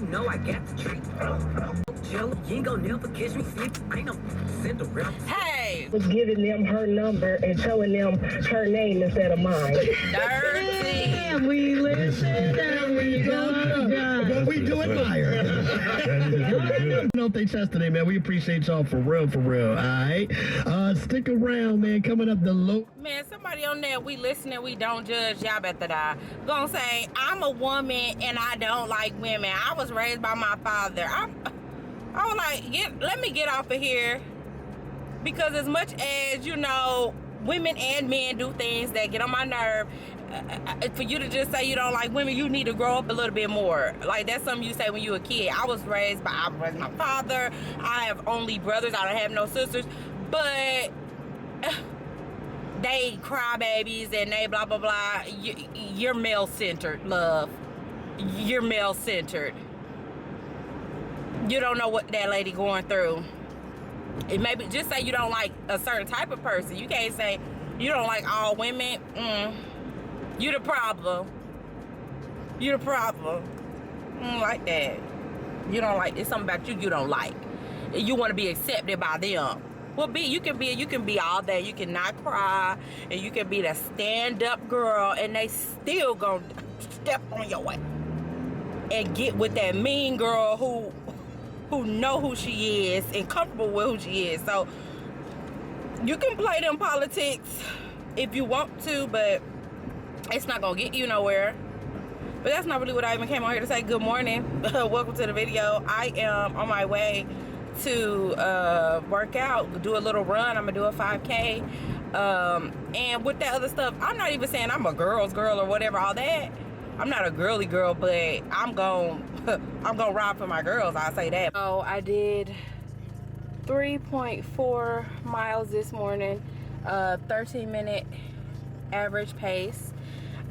know I got the treat. Jill, you ain't gonna never catch me sleep. I ain't no Cinderella. Hey! Was giving them her number and telling them her name instead of mine. Dirty! We listen and we go. But we do admire. I don't know if they test today, man. We appreciate y'all for real, all right? Stick around, man. Coming up the low. Man, somebody on there, we listening, we don't judge, y'all better die. Gonna say, I'm a woman and I don't like women. I was raised by my father. I was like, let me get off of here. Because as much as, you know, women and men do things that get on my nerve, for you to just say you don't like women, you need to grow up a little bit more. Like, that's something you say when you a kid. I was raised by my father. I have only brothers. I don't have no sisters. But they cry babies and they blah, blah, blah. You're male-centered, love. You're male-centered. You don't know what that lady going through. It maybe just say you don't like a certain type of person. You can't say you don't like all women. You the problem. You the problem. Like that. You don't like, it's something about you don't like. You want to be accepted by them. Well, you can be all that. You can not cry, and you can be the stand-up girl, and they still gonna step on your way and get with that mean girl who know who she is and comfortable with who she is. So you can play them politics if you want to, but it's not gonna get you nowhere. But that's not really what I even came on here to say. Good morning. Welcome to the video. I am on my way to work out, do a little run. I'm gonna do a 5K. And with that other stuff, I'm not even saying I'm a girl's girl or whatever, all that. I'm not a girly girl, but I'm gonna ride for my girls, I'll say that. So I did 3.4 miles this morning, 13-minute average pace.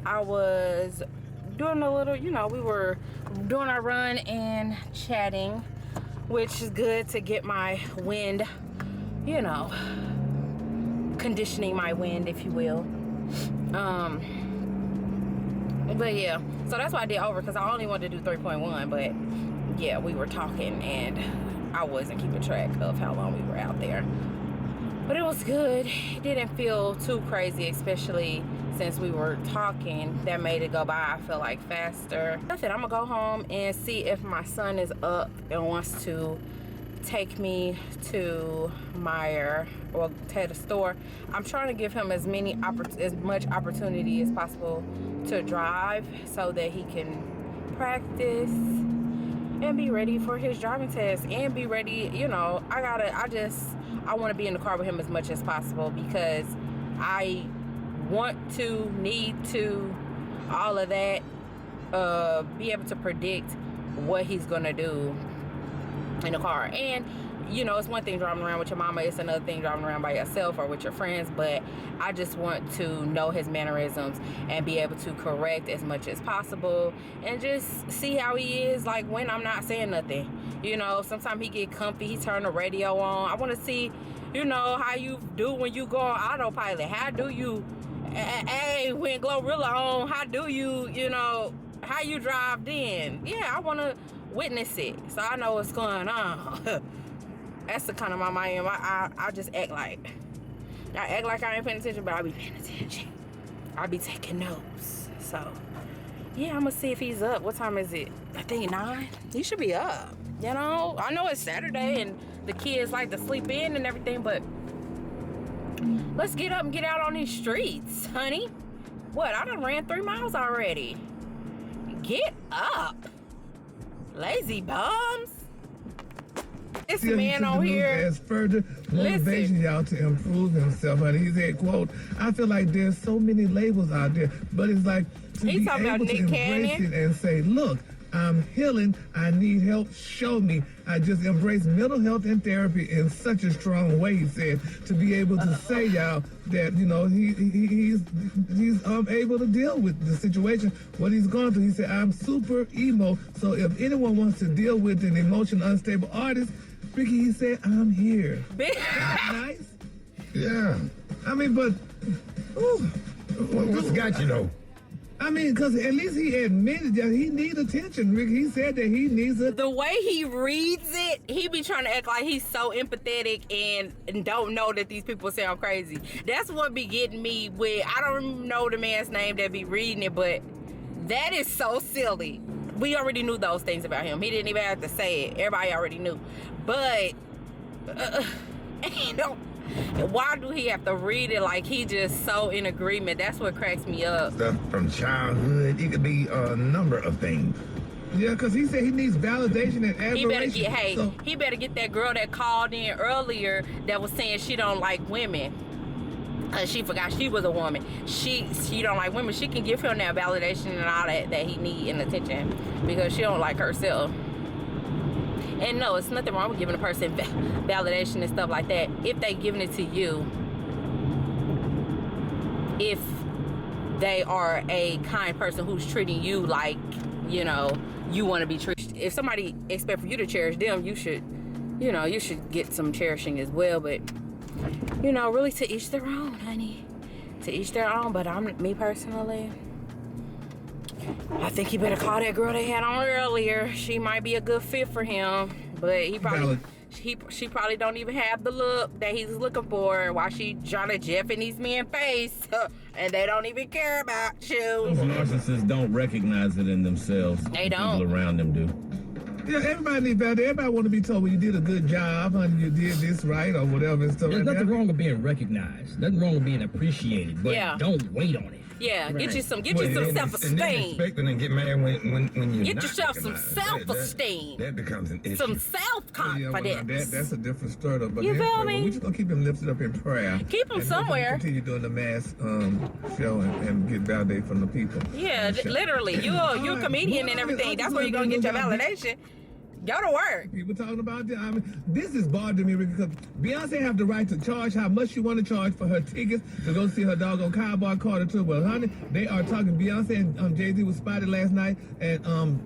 I was doing a little, you know, we were doing our run and chatting, which is good to get my wind, you know, conditioning my wind, if you will. But yeah, so that's why I did over, because I only wanted to do 3.1, but yeah, we were talking and I wasn't keeping track of how long we were out there. But it was good. It didn't feel too crazy, especially since we were talking. That made it go by, I feel like, faster. I said I'm gonna go home and see if my son is up and wants to take me to Meyer or to the store. I'm trying to give him as much opportunity as possible to drive so that he can practice and be ready for his driving test and be ready. You know, I want to be in the car with him as much as possible, because I want to, need to, all of that, be able to predict what he's gonna do in the car. And you know, it's one thing driving around with your mama, it's another thing driving around by yourself or with your friends. But I just want to know his mannerisms and be able to correct as much as possible and just see how he is, like, when I'm not saying nothing. You know, sometimes he get comfy, he turn the radio on. I want to see, you know, how you do when you go on autopilot. How do you, hey, when Glorilla on, how do you, you know, how you drive then? Yeah, I want to witness it so I know what's going on. That's the kind of mom I am. I just act like I ain't paying attention, but I be paying attention. I be taking notes. So yeah, I'm gonna see if he's up. What time is it? I think 9. He should be up. You know, I know it's Saturday and the kids like to sleep in and everything, but let's get up and get out on these streets, honey. What? I done ran 3 miles already. Get up, lazy bums. This man on here as further motivation y'all to improve himself. And he said, quote, I feel like there's so many labels out there, but it's like to be able to embrace it and say, look, I'm healing, I need help, show me. I just embrace mental health and therapy in such a strong way, he said, to be able to say, y'all, that, you know, he's able to deal with the situation, what he's going through. He said, I'm super emo, so if anyone wants to deal with an emotionally unstable artist, Ricky, he said, I'm here. Nice? Yeah. I mean, but, ooh, what's got you, though? I mean, because at least he admitted that he needs attention, Rick. He said that he needs it. The way he reads it, he be trying to act like he's so empathetic and don't know that these people sound crazy. That's what be getting me with, I don't know the man's name that be reading it, but that is so silly. We already knew those things about him. He didn't even have to say it. Everybody already knew. But, you know, why do he have to read it like he just so in agreement? That's what cracks me up. Stuff from childhood. It could be a number of things. Yeah, because he said he needs validation and admiration. He better get that girl that called in earlier that was saying she don't like women. She forgot she was a woman. She don't like women. She can give him that validation and all that he need and attention because she don't like herself. And no, it's nothing wrong with giving a person validation and stuff like that if they giving it to you. If they are a kind person who's treating you like, you know, you want to be treated. If somebody expect for you to cherish them, you should get some cherishing as well. But, you know, really to each their own, honey. To each their own. But me personally, I think he better call that girl they had on earlier. She might be a good fit for him, but she probably don't even have the look that he's looking for while she trying to jeff in these men's face, and they don't even care about you. Those narcissists don't recognize it in themselves. They don't. People around them do. Yeah, everybody needs validation. Everybody want to be told, well, you did a good job, honey, you did this right, or whatever and stuff. There's nothing wrong with being recognized. Nothing wrong with being appreciated, but don't wait on it. Yeah, right. get you some self-esteem. And then expecting and get mad when you get yourself some self-esteem. That becomes an issue. Some self-confidence. Yeah, that's a different story, though. But you feel me? We're just gonna keep him lifted up in prayer. Keep him somewhere. Continue doing the mass show and get validated from the people. Yeah, literally. You're a comedian and everything. That's where you're gonna get your validation. Go to work. People talking about this. I mean, this is bothering me because Beyonce have the right to charge how much she want to charge for her tickets to go see her doggone Cowboy Carter tour. Well, honey, they are talking. Beyonce and Jay-Z was spotted last night at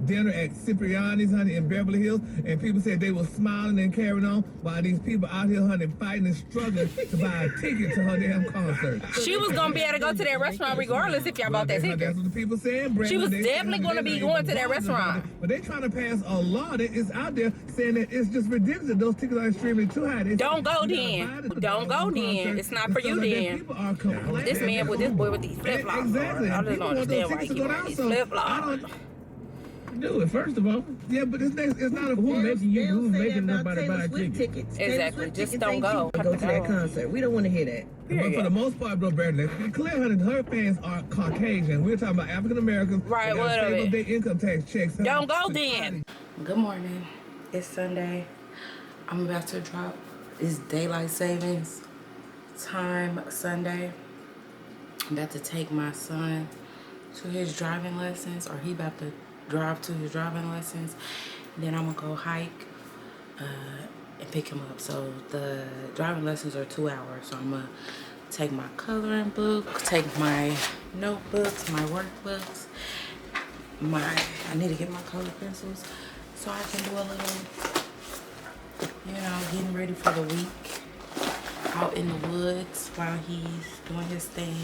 dinner at Cipriani's, honey, in Beverly Hills, and people said they were smiling and carrying on while these people out here, honey, fighting and struggling to buy a ticket to her damn concert. She was gonna be able to go to that restaurant regardless if y'all bought that ticket. That's what the people saying. She was definitely gonna be going to that restaurant. But they trying to pass a law that is out there saying that it's just ridiculous that those tickets are extremely too high. Don't go then. Don't go then. It's not for you then. People are complaining. This man with this boy with these flip flops. Exactly. I just don't understand why he wearing these flip flops. Do it first of all. Yeah, but it's not a who's making nobody buy tickets. Exactly. Just don't go. Go to that concert. We don't want to hear that. But for the most part, bro, Barry, Claire, honey, her fans are Caucasian. We're talking about African Americans. Right, whatever. Their income tax checks. Don't go then. Good morning. It's Sunday. I'm about to drop. It's daylight savings time Sunday. I'm about to take my son to his driving lessons, or he about to drive to his driving lessons. Then I'm gonna go hike and pick him up. So the driving lessons are 2 hours. So I'm gonna take my coloring book, take my notebooks, my workbooks, I need to get my color pencils so I can do a little, getting ready for the week out in the woods while he's doing his thing.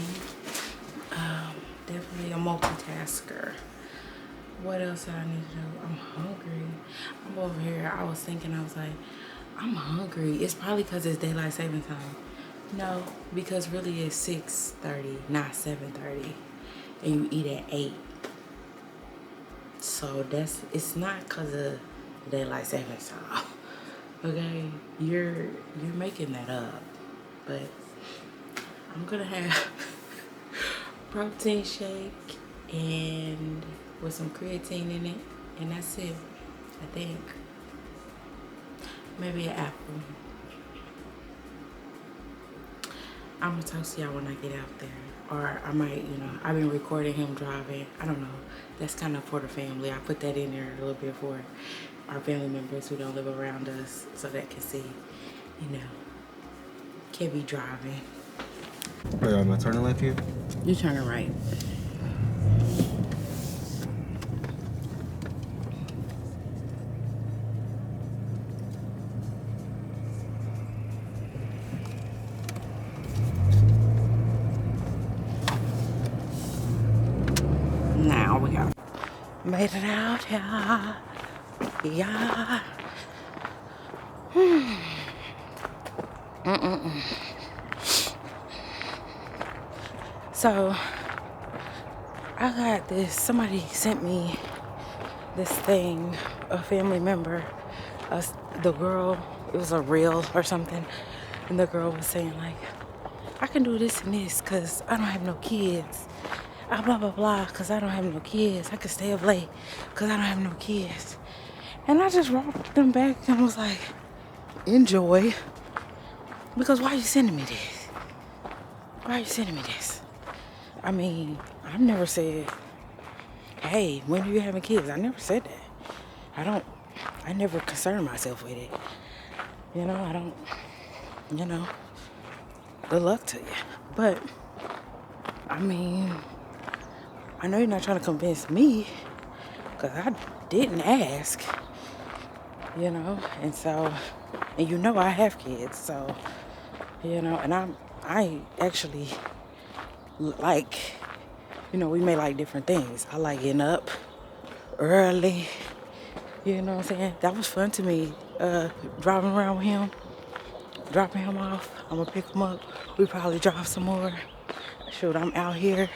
Definitely a multitasker. What else did I need to do? I'm hungry. I'm over here. I was thinking, I was like, I'm hungry. It's probably because it's daylight saving time. No, because really it's 6:30, not 7:30. And you eat at 8. So it's not because of daylight savings time. Okay? You're making that up. But I'm gonna have protein shake and with some creatine in it, and that's it. I think maybe an apple. I'm gonna talk to y'all when I get out there, or I might, I've been recording him driving. I don't know. That's kind of for the family. I put that in there a little bit for our family members who don't live around us, so they can see, can be driving. Wait, am I turning left here? You turning right. Made it out, yeah. Yeah. So, I got this. Somebody sent me this thing, a family member. The girl, it was a reel or something. And the girl was saying, like, I can do this and this because I don't have no kids. Blah, blah, blah, because I don't have no kids. I can stay up late because I don't have no kids. And I just wrote them back and was like, enjoy. Because why are you sending me this? Why are you sending me this? I mean, I've never said, hey, when are you having kids? I never said that. I never concern myself with it. You know, I don't, you know, good luck to you. But, I mean, I know you're not trying to convince me because I didn't ask, you know, and so, and you know I have kids, so, you know, and I actually like, you know, we may like different things. I like getting up early, you know what I'm saying? That was fun to me, driving around with him, dropping him off. I'm gonna pick him up. We probably drive some more. Shoot, I'm out here.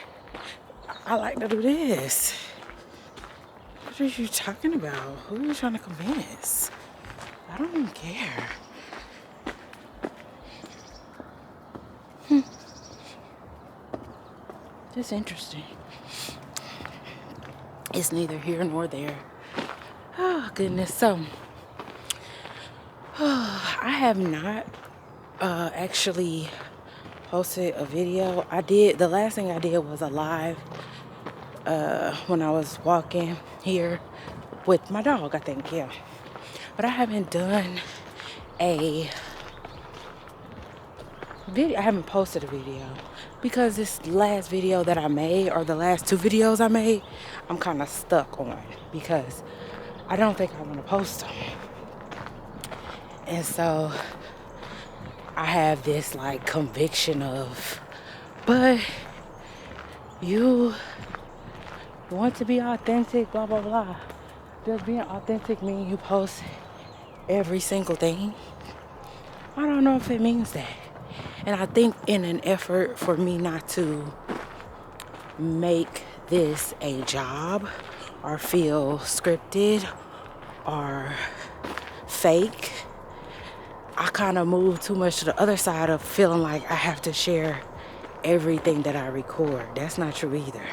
I like to do this. What are you talking about? Who are you trying to convince? I don't even care. That's interesting. It's neither here nor there. Oh, goodness. So, I have not actually posted a video. The last thing I did was a live when I was walking here with my dog, I think, yeah. But I haven't done a video. I haven't posted a video because this last video that I made, or the last 2 videos I made, I'm kind of stuck on because I don't think I want to post them. And so I have this like conviction of, but you want to be authentic, blah, blah, blah. Does being authentic mean you post every single thing? I don't know if it means that. And I think in an effort for me not to make this a job or feel scripted or fake, I kind of move too much to the other side of feeling like I have to share everything that I record. That's not true either.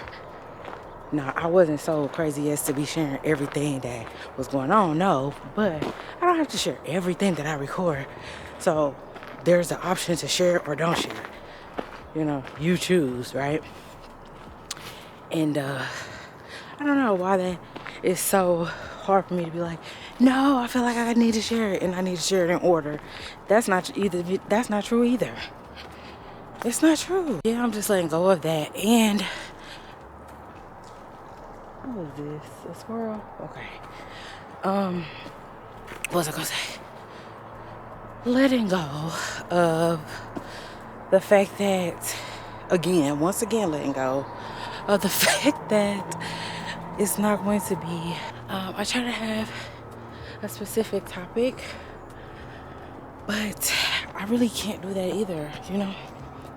Now, I wasn't so crazy as to be sharing everything that was going on, no, but I don't have to share everything that I record. So there's the option to share or don't share. You know, you choose, right? And I don't know why that is so hard for me to be like, no, I feel like I need to share it and I need to share it in order. That's not true either. It's not true. Yeah, I'm just letting go of that. And what is this? A squirrel? Okay. What was I gonna say? Letting go of the fact that, once again, letting go of the fact that it's not going to be, I try to have a specific topic, but I really can't do that either, you know?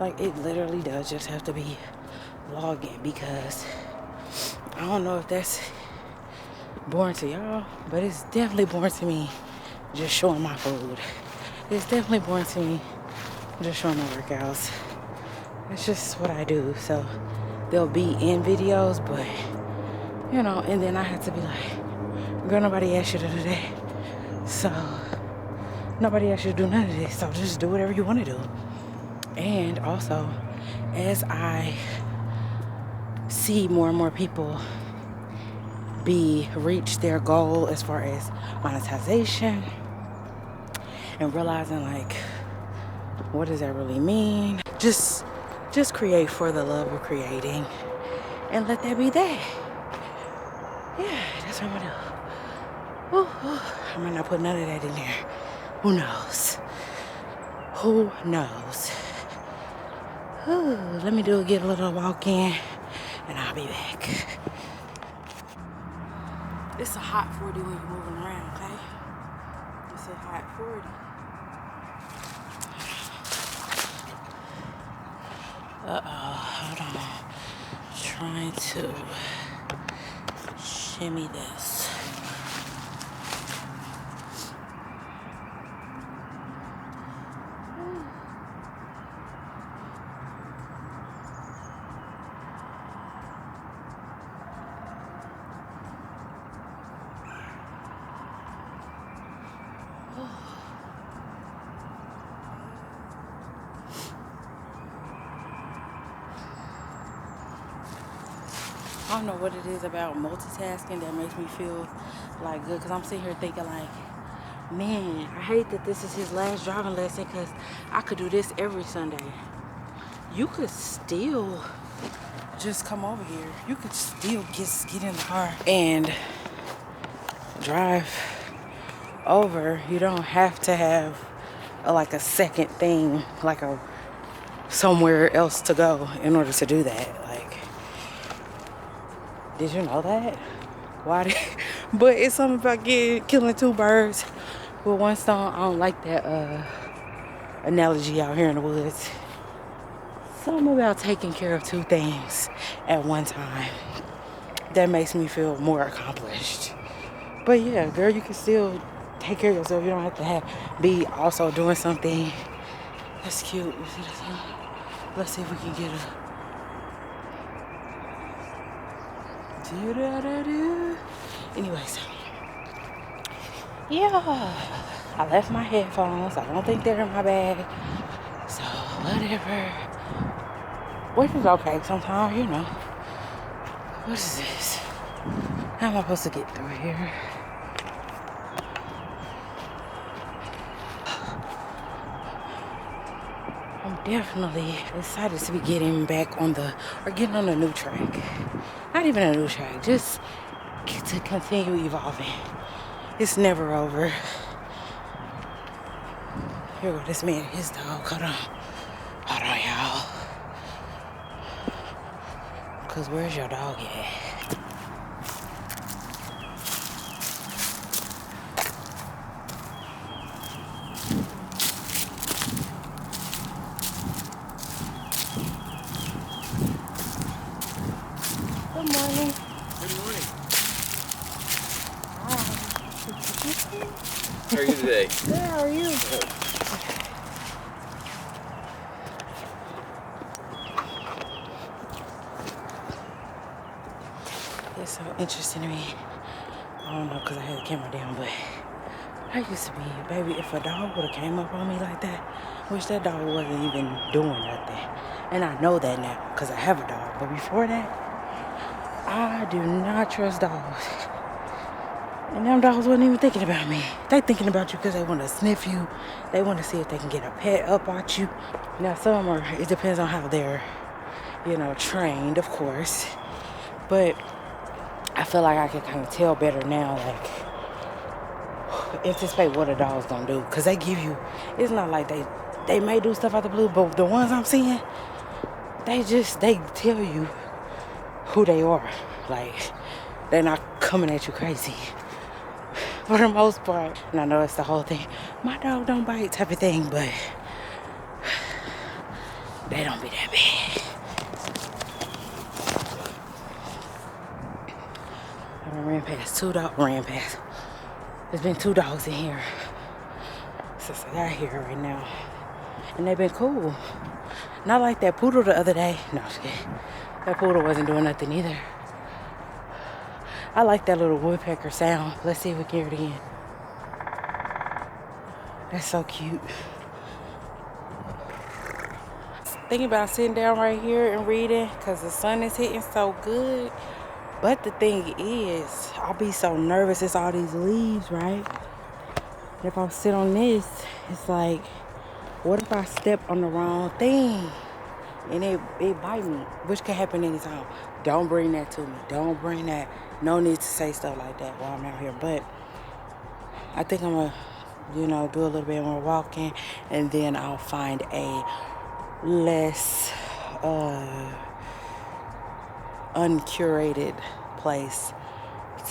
Like, it literally does just have to be vlogging, because I don't know if that's boring to y'all, but it's definitely boring to me just showing my food. It's definitely boring to me just showing my workouts. It's just what I do. So they'll be in videos, but you know, and then I have to be like, girl, nobody asked you to do that. So nobody asked you to do none of this. So just do whatever you want to do. And also, as I see more and more people reach their goal as far as monetization, and realizing, like, what does that really mean? Just create for the love of creating, and let that be that. Yeah, that's what I'm gonna do. Ooh, I might not put none of that in there. Who knows? Who knows? Ooh, let me get a little walk in, and I'll be back. It's a hot 40 when you're moving around, okay? It's a hot 40. Hold on. Trying to shimmy this. I don't know what it is about multitasking that makes me feel like good, because I'm sitting here thinking like, man, I hate that this is his last driving lesson because I could do this every Sunday. You could still just come over here. You could still get in the car and drive over. You don't have to have like a second thing, like a somewhere else to go in order to do that. Like, did you know that? Why did, but it's something about killing two birds with one stone. I don't like that analogy out here in the woods. Something about taking care of two things at one time that makes me feel more accomplished. But yeah, girl, you can still take care of yourself. You don't have to be also doing something. That's cute. You see this one? Let's see if we can get a. Anyways, yeah, I left my headphones. I don't think they're in my bag, so whatever. Which is okay sometimes, you know. What is this? How am I supposed to get through here? I'm definitely excited to be getting back on getting on a new track. Not even a new track, just to continue evolving. It's never over. Here go this man and his dog. Hold on, y'all. Cause where's your dog at? Good morning. Good morning. Hi. How are you today? Good, how are you? It's so interesting to me. I don't know, because I had the camera down, but I used to be, baby, if a dog would have came up on me like that, which that dog wasn't even doing nothing. And I know that now, because I have a dog. But before that, I do not trust dogs. And them dogs wasn't even thinking about me. They thinking about you because they want to sniff you. They want to see if they can get a pet up at you. Now, some are, it depends on how they're, trained, of course. But I feel like I can kind of tell better now, like, anticipate what a dog's gonna do. Because they give you, it's not like they may do stuff out the blue, but the ones I'm seeing, they tell you who they are. Like, they're not coming at you crazy for the most part. And I know it's the whole thing, my dog don't bite type of thing, but they don't be that bad. I ran past. There's been 2 dogs in here since I got here right now. And they've been cool. Not like that poodle the other day. No, I'm just kidding. That poodle wasn't doing nothing either. I like that little woodpecker sound. Let's see if we can hear it again. That's so cute. Thinking about sitting down right here and reading because the sun is hitting so good. But the thing is, I'll be so nervous. It's all these leaves, right? And if I sit on this, it's like, what if I step on the wrong thing and it bite me? Which can happen anytime. Don't bring that to me. Don't bring that. No need to say stuff like that while I'm out here. But I think I'm going to, do a little bit more walking. And then I'll find a less uncurated place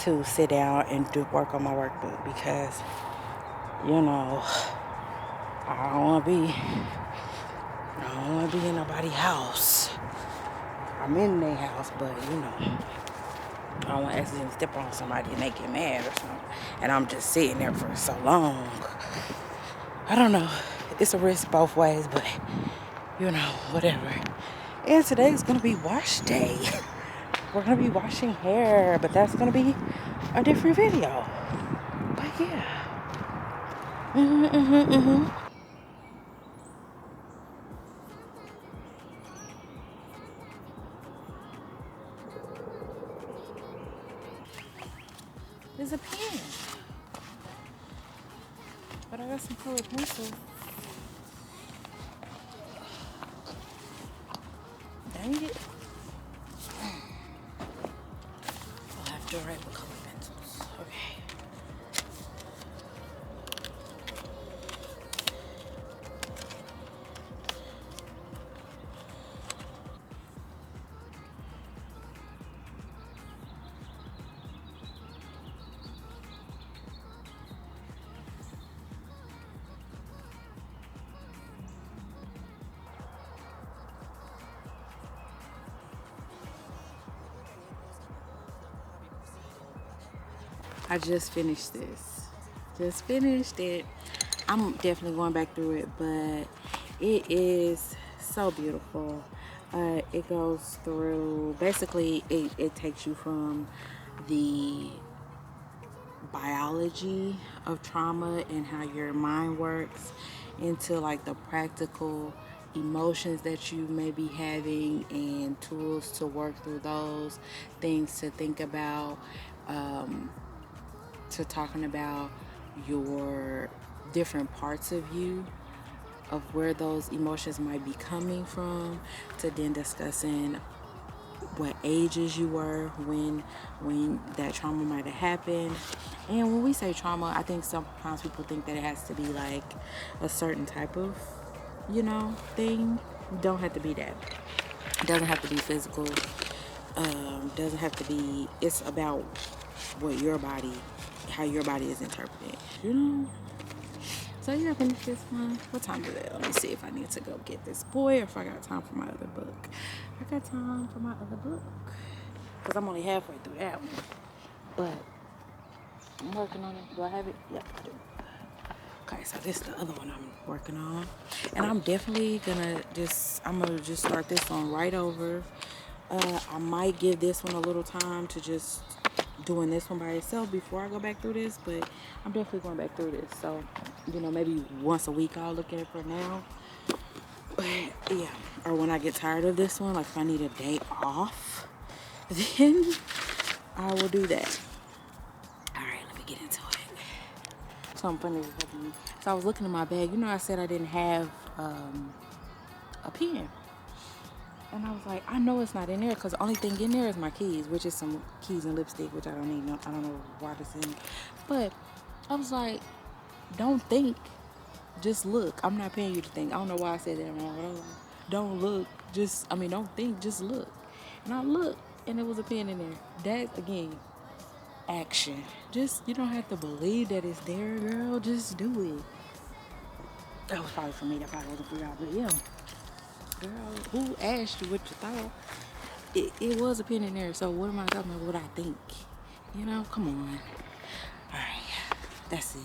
to sit down and do work on my workbook because, you know, I don't want to be in nobody's house. I'm in their house, but, you know, I don't want to accidentally step on somebody and they get mad or something. And I'm just sitting there for so long. I don't know. It's a risk both ways, but, you know, whatever. And today's going to be wash day. We're going to be washing hair, but that's going to be a different video. But, yeah. There's a pen. But I got some colored pencils. Dang it. I'll have to write with colored pencils. Okay. I just finished this. Just finished it. I'm definitely going back through it, but it is so beautiful. It goes through, basically, it takes you from the biology of trauma and how your mind works into like the practical emotions that you may be having and tools to work through those things, to think about, to talking about your different parts of you, of where those emotions might be coming from, to then discussing what ages you were when that trauma might have happened. And when we say trauma, I think sometimes people think that it has to be like a certain type of, you know, thing. It don't have to be that. It doesn't have to be physical. Doesn't have to be. It's about what your body, how your body is interpreted, you know. So yeah, I finished this one. What time is it? Let me see if I need to go get this boy or if I got time for my other book. I got time for my other book because I'm only halfway through that one, but I'm working on it. Do I have it? Yep, I do. Okay, so this is the other one I'm working on, and I'm definitely gonna just start this one right over. I might give this one a little time to just doing this one by itself before I go back through this, but I'm definitely going back through this. So, you know, maybe once a week I'll look at it for now. But yeah, or when I get tired of this one, like if I need a day off, then I will do that. All right, let me get into it. Something funny was happening. So I was looking in my bag. You know, I said I didn't have a pen. And I was like, I know it's not in there because the only thing in there is my keys, which is some keys and lipstick, which I don't need. I don't know why this in. But I was like, don't think, just look. I'm not paying you to think. I don't know why I said that wrong. Don't look, don't think, just look. And I looked, and there was a pen in there. That, again, action. Just, you don't have to believe that it's there, girl. Just do it. That was probably for me. That probably wasn't for y'all, but yeah. Girl, who asked you what you thought? It was a pen in there, so what am I talking about? What I think? You know, come on. All right, that's it.